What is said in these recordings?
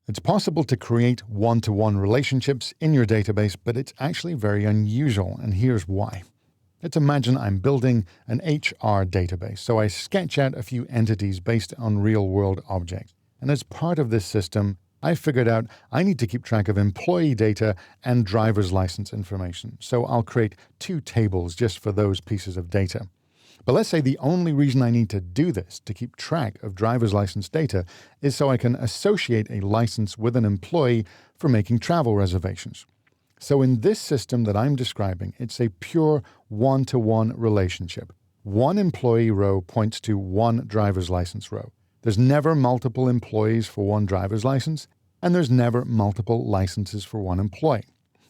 It's possible to create one-to-one relationships in your database, but it's actually very unusual, and here's why. Let's imagine I'm building an HR database, so I sketch out a few entities based on real-world objects. And as part of this system, I figured out I need to keep track of employee data and driver's license information, so I'll create 2 tables just for those pieces of data. But let's say the only reason I need to do this, to keep track of driver's license data, is so I can associate a license with an employee for making travel reservations. So in this system that I'm describing, it's a pure one-to-one relationship. One employee row points to one driver's license row. There's never multiple employees for one driver's license, and there's never multiple licenses for one employee.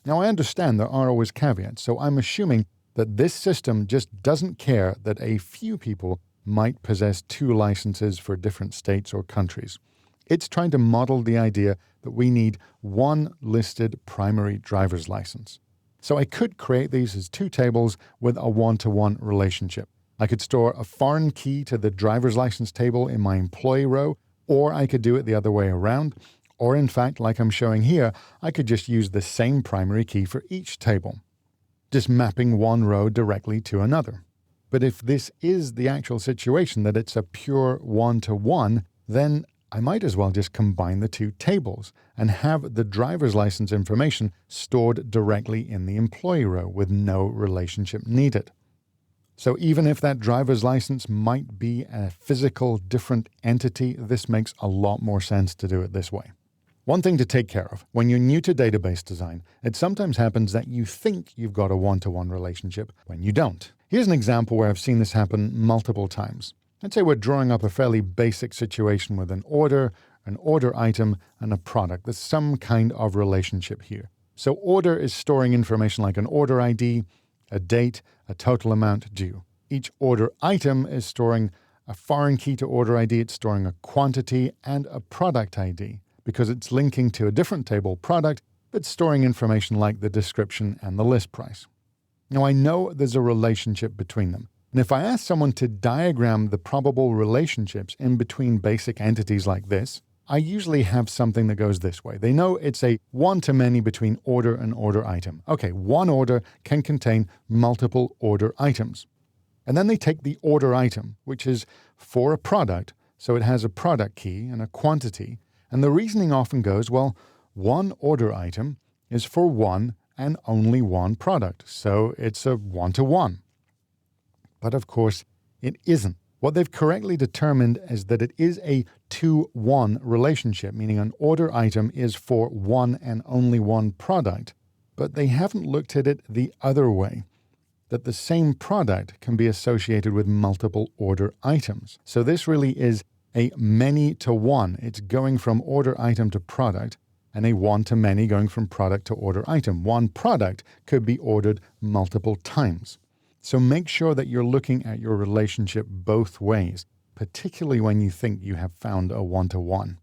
Now, I understand there are always caveats, so I'm assuming that this system just doesn't care that a few people might possess 2 licenses for different states or countries. It's trying to model the idea that we need one listed primary driver's license. So I could create these as 2 tables with a one-to-one relationship. I could store a foreign key to the driver's license table in my employee row, or I could do it the other way around. Or in fact, like I'm showing here, I could just use the same primary key for each table, just mapping one row directly to another. But if this is the actual situation, that it's a pure one-to-one, then I might as well just combine the 2 tables and have the driver's license information stored directly in the employee row with no relationship needed. So even if that driver's license might be a physical different entity, this makes a lot more sense to do it this way. One thing to take care of, when you're new to database design, it sometimes happens that you think you've got a one-to-one relationship when you don't. Here's an example where I've seen this happen multiple times. Let's say we're drawing up a fairly basic situation with an order item, and a product. There's some kind of relationship here. So order is storing information like an order ID, a date, a total amount due. Each order item is storing a foreign key to order ID, it's storing a quantity and a product ID, because it's linking to a different table product that's storing information like the description and the list price. Now I know there's a relationship between them. And if I ask someone to diagram the probable relationships in between basic entities like this, I usually have something that goes this way. They know it's a one-to-many between order and order item. Okay, one order can contain multiple order items. And then they take the order item, which is for a product, so it has a product key and a quantity. And the reasoning often goes, well, one order item is for one and only one product, so it's a one-to-one. But of course, it isn't. What they've correctly determined is that it is a 2-1 relationship, meaning an order item is for one and only one product, but they haven't looked at it the other way, that the same product can be associated with multiple order items. So this really is a many-to-one. It's going from order item to product, and a one-to-many going from product to order item. One product could be ordered multiple times. So make sure that you're looking at your relationship both ways, particularly when you think you have found a one-to-one.